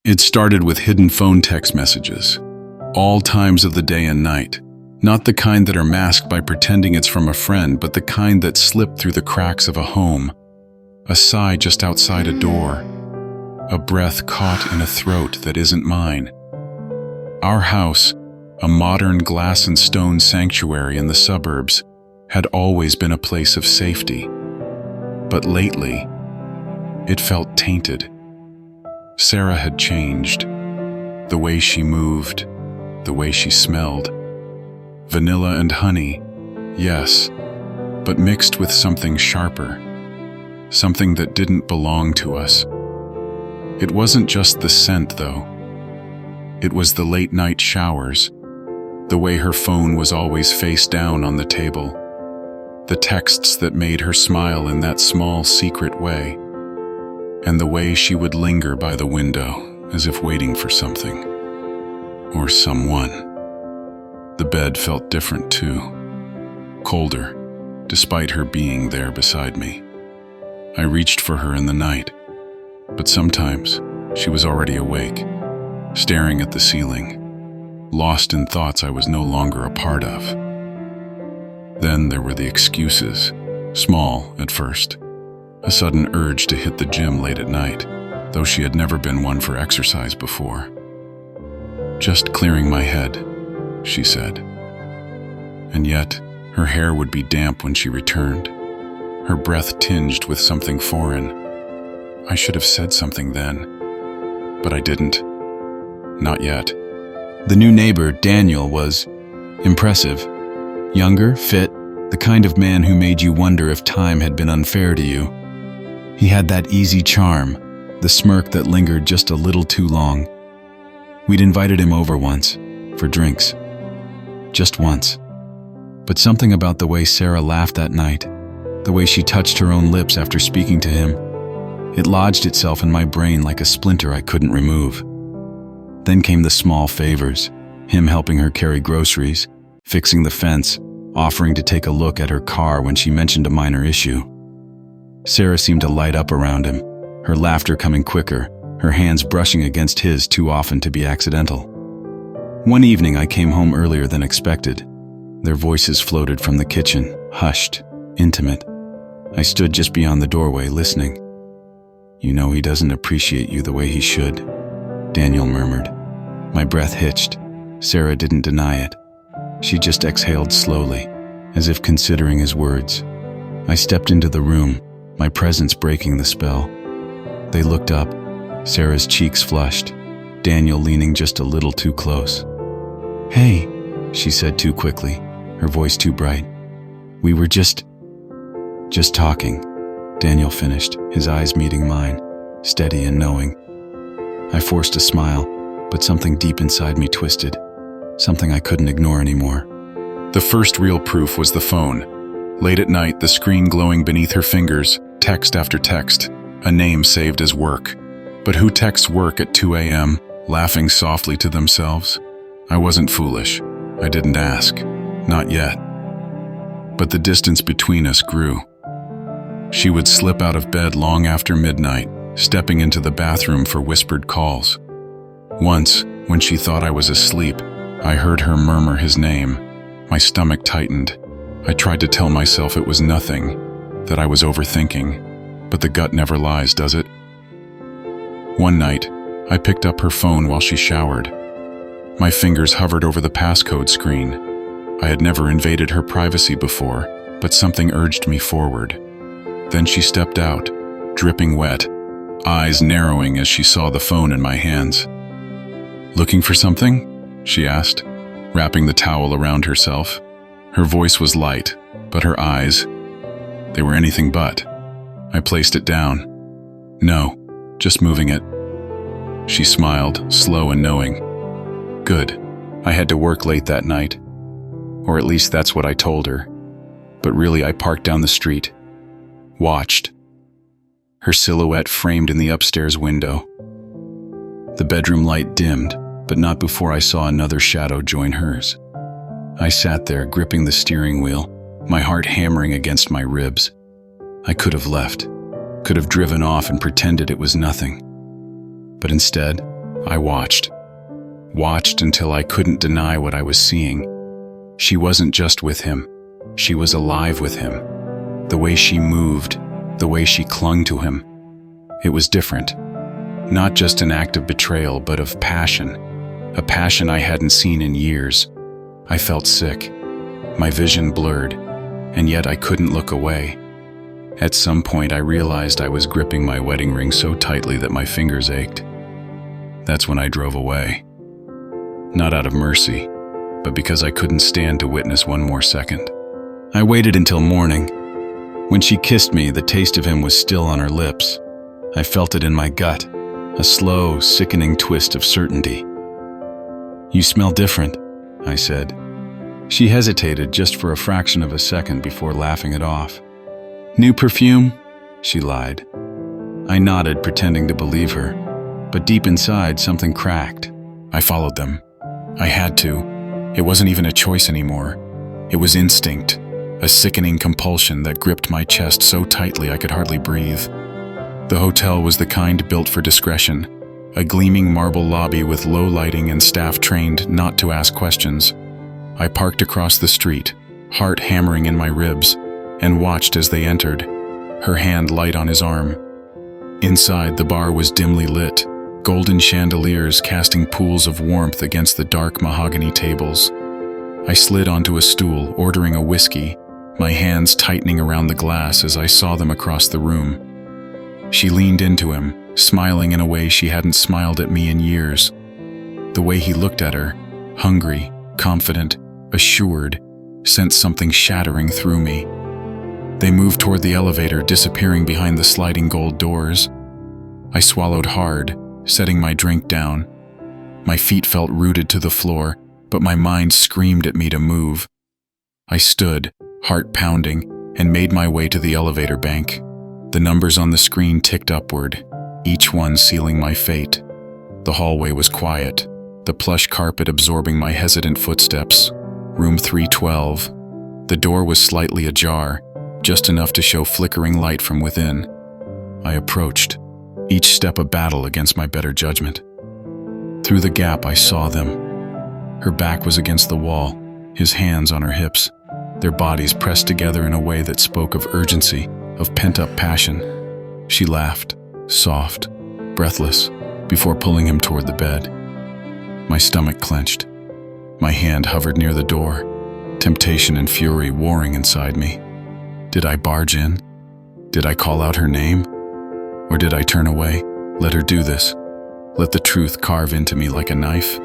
It started with hidden phone text messages, all times of the day and night. Not the kind that are masked by pretending it's from a friend, but the kind that slip through the cracks of a home. A sigh just outside a door. A breath caught in a throat that isn't mine. Our house, a modern glass and stone sanctuary in the suburbs, had always been a place of safety. But lately, it felt tainted. Sarah had changed. The way she moved, the way she smelled. Vanilla and honey, yes, but mixed with something sharper. Something that didn't belong to us. It wasn't just the scent, though. It was the late-night showers, the way her phone was always face down on the table, the texts that made her smile in that small, secret way, and the way she would linger by the window as if waiting for something, or someone. The bed felt different too, colder, despite her being there beside me. I reached for her in the night, but sometimes she was already awake, staring at the ceiling, lost in thoughts I was no longer a part of. Then there were the excuses, small at first. A sudden urge to hit the gym late at night, though she had never been one for exercise before. Just clearing my head, she said. And yet, her hair would be damp when she returned, her breath tinged with something foreign. I should have said something then, but I didn't. Not yet. The new neighbor, Daniel, was impressive. Younger, fit, the kind of man who made you wonder if time had been unfair to you. He had that easy charm, the smirk that lingered just a little too long. We'd invited him over once, for drinks. Just once. But something about the way Sarah laughed that night, the way she touched her own lips after speaking to him, it lodged itself in my brain like a splinter I couldn't remove. Then came the small favors, him helping her carry groceries, fixing the fence, offering to take a look at her car when she mentioned a minor issue. Sarah seemed to light up around him, her laughter coming quicker, her hands brushing against his too often to be accidental. One evening I came home earlier than expected. Their voices floated from the kitchen, hushed, intimate. I stood just beyond the doorway, listening. "You know he doesn't appreciate you the way he should," Daniel murmured. My breath hitched. Sarah didn't deny it. She just exhaled slowly, as if considering his words. I stepped into the room, my presence breaking the spell. They looked up, Sarah's cheeks flushed, Daniel leaning just a little too close. "Hey," she said too quickly, her voice too bright. "We were just talking," Daniel finished, his eyes meeting mine, steady and knowing. I forced a smile, but something deep inside me twisted, something I couldn't ignore anymore. The first real proof was the phone. Late at night, the screen glowing beneath her fingers, text after text, a name saved as work. But who texts work at 2 a.m., laughing softly to themselves? I wasn't foolish. I didn't ask. Not yet. But the distance between us grew. She would slip out of bed long after midnight, stepping into the bathroom for whispered calls. Once, when she thought I was asleep, I heard her murmur his name. My stomach tightened. I tried to tell myself it was nothing, that I was overthinking, but the gut never lies, does it? One night, I picked up her phone while she showered. My fingers hovered over the passcode screen. I had never invaded her privacy before, but something urged me forward. Then she stepped out, dripping wet, eyes narrowing as she saw the phone in my hands. "Looking for something?" she asked, wrapping the towel around herself. Her voice was light, but her eyes, they were anything but. I placed it down. "No, just moving it." She smiled, slow and knowing. Good. I had to work late that night. Or at least that's what I told her. But really, I parked down the street. Watched. Her silhouette framed in the upstairs window. The bedroom light dimmed, but not before I saw another shadow join hers. I sat there, gripping the steering wheel, my heart hammering against my ribs. I could have left, could have driven off and pretended it was nothing. But instead, I watched until I couldn't deny what I was seeing. She wasn't just with him, she was alive with him. The way she moved, the way she clung to him. It was different. Not just an act of betrayal, but of passion. A passion I hadn't seen in years. I felt sick. My vision blurred, and yet I couldn't look away. At some point I realized I was gripping my wedding ring so tightly that my fingers ached. That's when I drove away. Not out of mercy, but because I couldn't stand to witness one more second. I waited until morning. When she kissed me, the taste of him was still on her lips. I felt it in my gut, a slow, sickening twist of certainty. "You smell different," I said. She hesitated just for a fraction of a second before laughing it off. "New perfume?" she lied. I nodded, pretending to believe her, but deep inside something cracked. I followed them. I had to. It wasn't even a choice anymore. It was instinct, a sickening compulsion that gripped my chest so tightly I could hardly breathe. The hotel was the kind built for discretion, a gleaming marble lobby with low lighting and staff trained not to ask questions. I parked across the street, heart hammering in my ribs, and watched as they entered, her hand light on his arm. Inside, the bar was dimly lit, golden chandeliers casting pools of warmth against the dark mahogany tables. I slid onto a stool, ordering a whiskey, my hands tightening around the glass as I saw them across the room. She leaned into him, smiling in a way she hadn't smiled at me in years. The way he looked at her, hungry, confident, assured, sent something shattering through me. They moved toward the elevator, disappearing behind the sliding gold doors. I swallowed hard, setting my drink down. My feet felt rooted to the floor, but my mind screamed at me to move. I stood, heart pounding, and made my way to the elevator bank. The numbers on the screen ticked upward, each one sealing my fate. The hallway was quiet, the plush carpet absorbing my hesitant footsteps. Room 312. The door was slightly ajar, just enough to show flickering light from within. I approached, each step a battle against my better judgment. Through the gap I saw them. Her back was against the wall, his hands on her hips, their bodies pressed together in a way that spoke of urgency, of pent-up passion. She laughed, soft, breathless, before pulling him toward the bed. My stomach clenched. My hand hovered near the door, temptation and fury warring inside me. Did I barge in? Did I call out her name? Or did I turn away, let her do this, let the truth carve into me like a knife?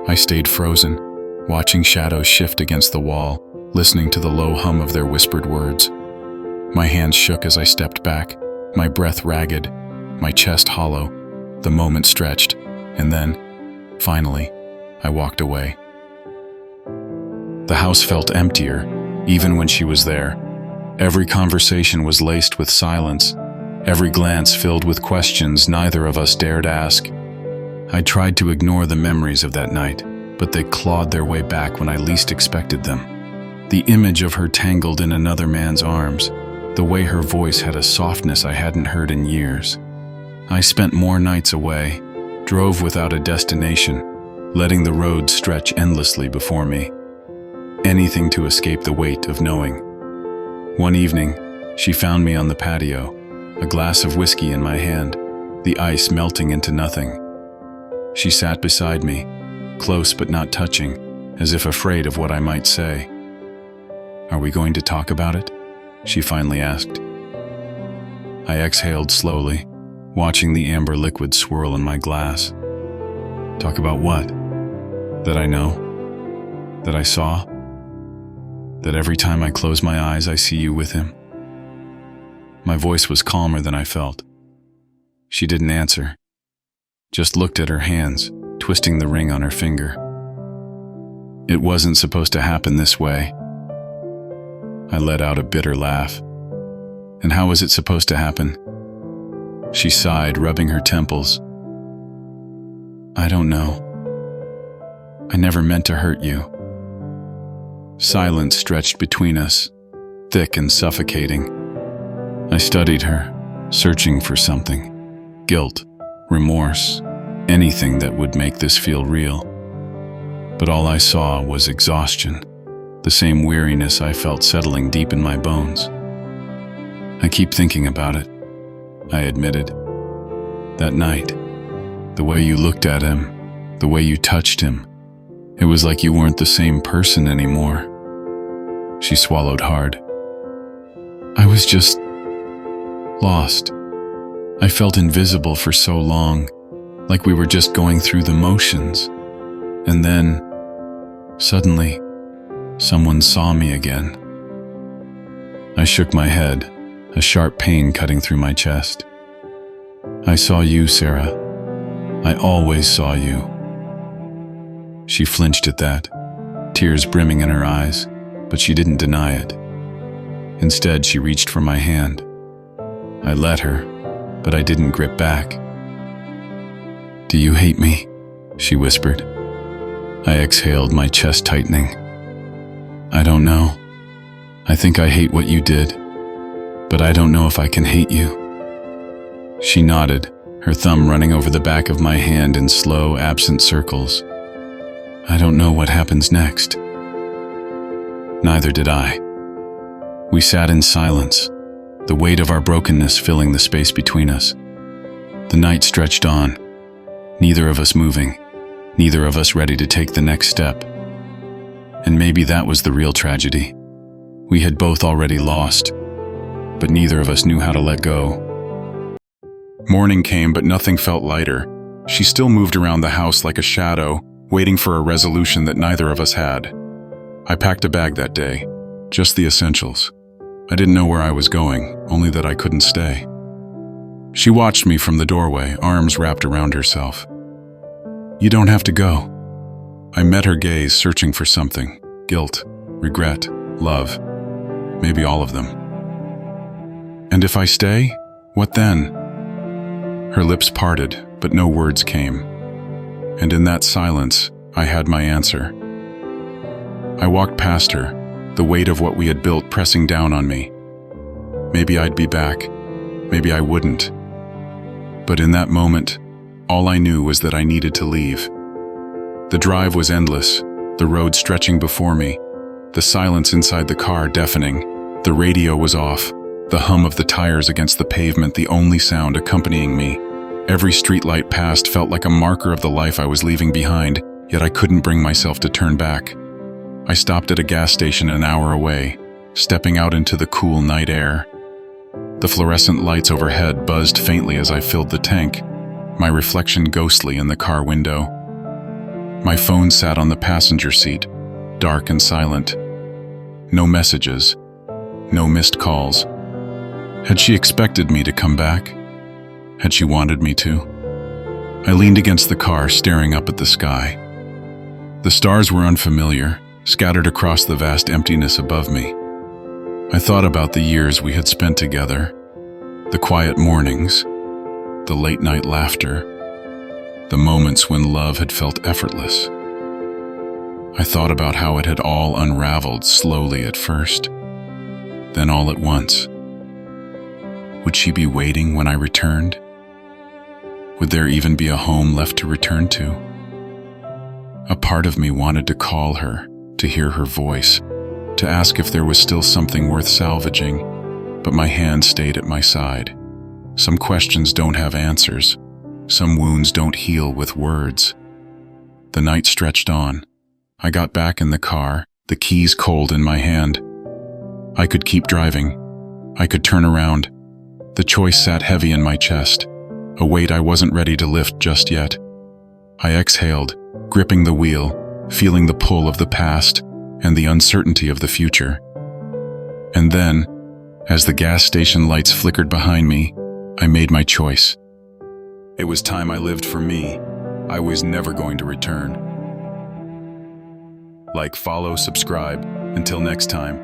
I stayed frozen, watching shadows shift against the wall, listening to the low hum of their whispered words. My hands shook as I stepped back, my breath ragged, my chest hollow. The moment stretched, and then, finally, I walked away. The house felt emptier, even when she was there. Every conversation was laced with silence, every glance filled with questions neither of us dared ask. I tried to ignore the memories of that night, but they clawed their way back when I least expected them. The image of her tangled in another man's arms, the way her voice had a softness I hadn't heard in years. I spent more nights away, drove without a destination, letting the road stretch endlessly before me. Anything to escape the weight of knowing. One evening, she found me on the patio, a glass of whiskey in my hand, the ice melting into nothing. She sat beside me, close but not touching, as if afraid of what I might say. "Are we going to talk about it?" she finally asked. I exhaled slowly, watching the amber liquid swirl in my glass. "Talk about what? That I know? That I saw? That every time I close my eyes I see you with him?" My voice was calmer than I felt. She didn't answer, just looked at her hands, twisting the ring on her finger. "It wasn't supposed to happen this way." I let out a bitter laugh. "And how was it supposed to happen?" She sighed, rubbing her temples. "I don't know. I never meant to hurt you." Silence stretched between us, thick and suffocating. I studied her, searching for something. Guilt, remorse, anything that would make this feel real. But all I saw was exhaustion, the same weariness I felt settling deep in my bones. I keep thinking about it, I admitted. That night, the way you looked at him, the way you touched him, it was like you weren't the same person anymore. She swallowed hard. I was just lost. I felt invisible for so long, like we were just going through the motions. And then, suddenly, someone saw me again. I shook my head, a sharp pain cutting through my chest. I saw you, Sarah. I always saw you. She flinched at that, tears brimming in her eyes, but she didn't deny it. Instead, she reached for my hand. I let her, but I didn't grip back. "Do you hate me?" she whispered. I exhaled, my chest tightening. "I don't know. I think I hate what you did, but I don't know if I can hate you." She nodded, her thumb running over the back of my hand in slow, absent circles. I don't know what happens next. Neither did I. We sat in silence, the weight of our brokenness filling the space between us. The night stretched on, neither of us moving, neither of us ready to take the next step. And maybe that was the real tragedy. We had both already lost, but neither of us knew how to let go. Morning came, but nothing felt lighter. She still moved around the house like a shadow, waiting for a resolution that neither of us had. I packed a bag that day, just the essentials. I didn't know where I was going, only that I couldn't stay. She watched me from the doorway, arms wrapped around herself. "You don't have to go." I met her gaze, searching for something. Guilt, regret, love, maybe all of them. "And if I stay, what then?" Her lips parted, but no words came. And in that silence, I had my answer. I walked past her, the weight of what we had built pressing down on me. Maybe I'd be back, maybe I wouldn't. But in that moment, all I knew was that I needed to leave. The drive was endless, the road stretching before me, the silence inside the car deafening. The radio was off, the hum of the tires against the pavement the only sound accompanying me. Every streetlight passed felt like a marker of the life I was leaving behind, yet I couldn't bring myself to turn back. I stopped at a gas station an hour away, stepping out into the cool night air. The fluorescent lights overhead buzzed faintly as I filled the tank, my reflection ghostly in the car window. My phone sat on the passenger seat, dark and silent. No messages, no missed calls. Had she expected me to come back? Had she wanted me to? I leaned against the car, staring up at the sky. The stars were unfamiliar, scattered across the vast emptiness above me. I thought about the years we had spent together, the quiet mornings, the late-night laughter, the moments when love had felt effortless. I thought about how it had all unraveled slowly at first, then all at once. Would she be waiting when I returned? Would there even be a home left to return to? A part of me wanted to call her, to hear her voice, to ask if there was still something worth salvaging, but my hand stayed at my side. Some questions don't have answers. Some wounds don't heal with words. The night stretched on. I got back in the car, the keys cold in my hand. I could keep driving. I could turn around. The choice sat heavy in my chest, a weight I wasn't ready to lift just yet. I exhaled, gripping the wheel, feeling the pull of the past and the uncertainty of the future. And then, as the gas station lights flickered behind me, I made my choice. It was time I lived for me. I was never going to return. Like, follow, subscribe. Until next time.